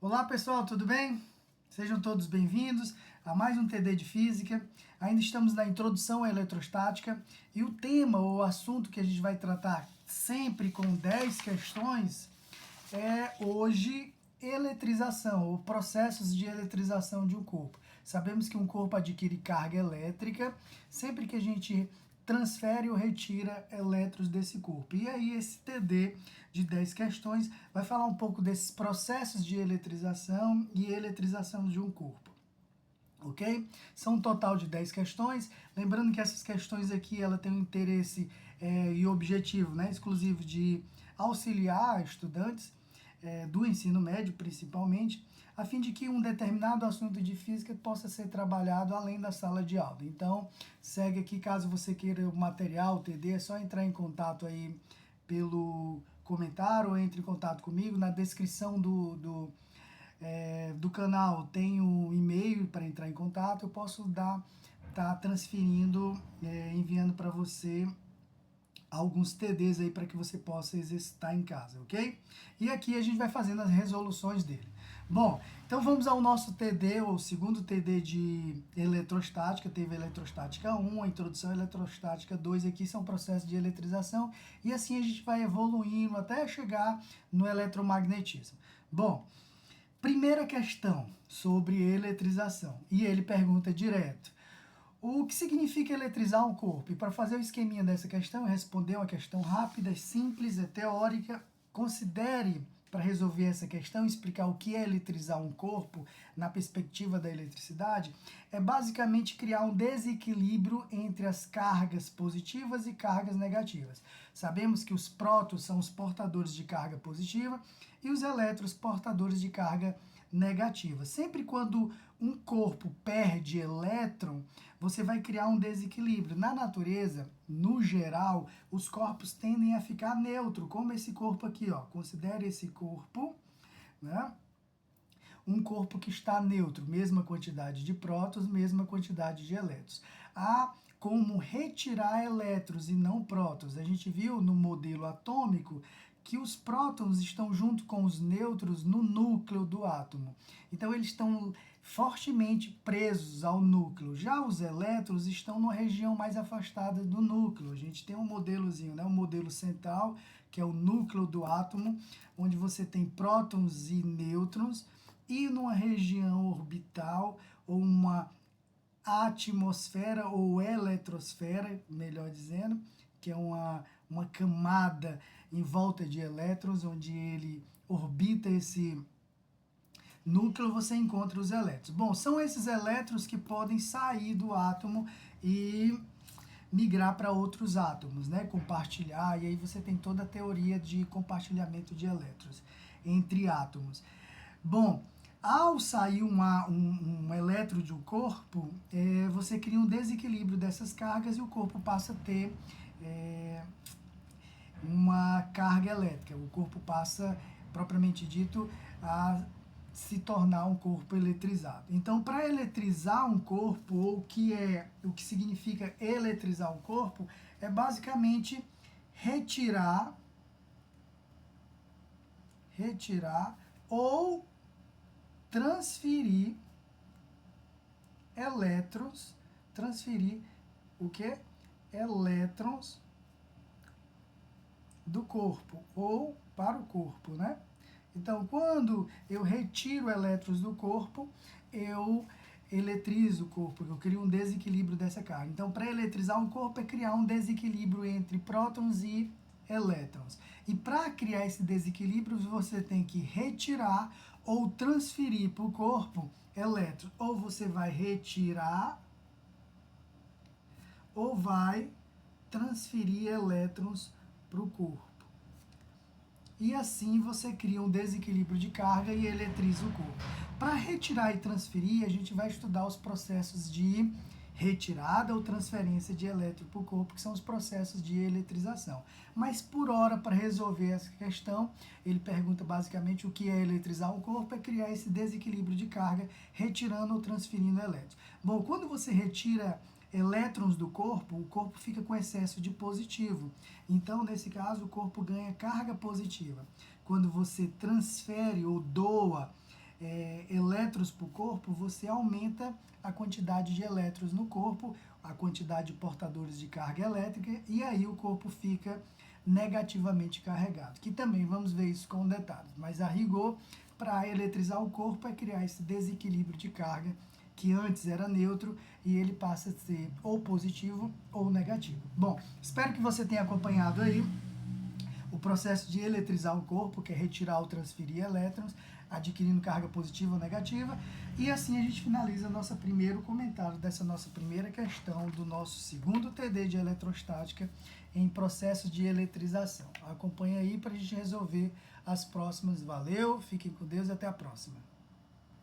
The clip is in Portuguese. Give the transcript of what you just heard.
Olá pessoal, tudo bem? Sejam todos bem-vindos a mais um TD de Física. Ainda estamos na introdução à eletrostática e o tema ou assunto que a gente vai tratar sempre com 10 questões é hoje eletrização ou processos de eletrização de um corpo. Sabemos que um corpo adquire carga elétrica sempre que a gente transfere ou retira elétrons desse corpo. E aí esse TD de 10 questões vai falar um pouco desses processos de eletrização e eletrização de um corpo. Ok? São um total de 10 questões. Lembrando que essas questões aqui ela tem um interesse e objetivo exclusivo de auxiliar estudantes do ensino médio, principalmente, a fim de que um determinado assunto de física possa ser trabalhado além da sala de aula. Então, segue aqui, caso você queira o material, o TD, é só entrar em contato aí pelo comentário ou entre em contato comigo. Na descrição do canal tem um e-mail para entrar em contato, eu posso tá transferindo, enviando para você alguns TDs aí para que você possa exercitar em casa, ok? E aqui a gente vai fazendo as resoluções dele. Bom, então vamos ao nosso TD, o segundo TD de eletrostática. Teve a eletrostática 1, a introdução à eletrostática 2, aqui são processos de eletrização, e assim a gente vai evoluindo até chegar no eletromagnetismo. Bom, primeira questão sobre eletrização, e ele pergunta direto: o que significa eletrizar um corpo? E para fazer o esqueminha dessa questão, responder uma questão rápida, simples, teórica, considere, para resolver essa questão, explicar o que é eletrizar um corpo na perspectiva da eletricidade, é basicamente criar um desequilíbrio entre as cargas positivas e cargas negativas. Sabemos que os prótons são os portadores de carga positiva e os elétrons portadores de carga negativa. Sempre quando um corpo perde elétron, você vai criar um desequilíbrio. Na natureza, no geral, os corpos tendem a ficar neutro, como esse corpo aqui, ó. Considere esse corpo, né? Um corpo que está neutro, mesma quantidade de prótons, mesma quantidade de elétrons. Há como retirar elétrons e não prótons. A gente viu no modelo atômico que os prótons estão junto com os nêutrons no núcleo do átomo. Então eles estão fortemente presos ao núcleo. Já os elétrons estão numa região mais afastada do núcleo. A gente tem um modelozinho, um modelo central, que é o núcleo do átomo, onde você tem prótons e nêutrons, e numa região orbital ou uma atmosfera ou eletrosfera, melhor dizendo, que é uma camada em volta de elétrons, onde ele orbita esse núcleo, você encontra os elétrons. Bom, são esses elétrons que podem sair do átomo e migrar para outros átomos, compartilhar, e aí você tem toda a teoria de compartilhamento de elétrons entre átomos. Bom, ao sair um elétron de um corpo, você cria um desequilíbrio dessas cargas e o corpo passa a ter uma carga elétrica. O corpo passa, propriamente dito, a se tornar um corpo eletrizado. Então, para eletrizar um corpo, ou o que significa eletrizar um corpo, é basicamente retirar ou transferir elétrons, transferir o que? Elétrons do corpo ou para o corpo, né? Então, quando eu retiro elétrons do corpo, eu eletrizo o corpo, eu crio um desequilíbrio dessa carga. Então, para eletrizar um corpo é criar um desequilíbrio entre prótons e elétrons. E para criar esse desequilíbrio, você tem que retirar ou transferir para o corpo elétrons. Ou você vai retirar ou vai transferir elétrons para o corpo. E assim você cria um desequilíbrio de carga e eletriza o corpo. Para retirar e transferir, a gente vai estudar os processos de retirada ou transferência de elétron para o corpo, que são os processos de eletrização. Mas por hora, para resolver essa questão, ele pergunta basicamente o que é eletrizar um corpo, é criar esse desequilíbrio de carga, retirando ou transferindo elétrons. Bom, quando você retira elétrons do corpo, o corpo fica com excesso de positivo. Então, nesse caso, o corpo ganha carga positiva. Quando você transfere ou doa elétrons para o corpo, você aumenta a quantidade de elétrons no corpo, a quantidade de portadores de carga elétrica, e aí o corpo fica negativamente carregado, que também vamos ver isso com detalhes, mas a rigor, para eletrizar o corpo é criar esse desequilíbrio de carga, que antes era neutro, e ele passa a ser ou positivo ou negativo. Bom, espero que você tenha acompanhado aí o processo de eletrizar o corpo, que é retirar ou transferir elétrons, adquirindo carga positiva ou negativa, e assim a gente finaliza nosso primeiro comentário dessa nossa primeira questão do nosso segundo TD de eletrostática em processo de eletrização. Acompanhe aí para a gente resolver as próximas. Valeu, fiquem com Deus e até a próxima.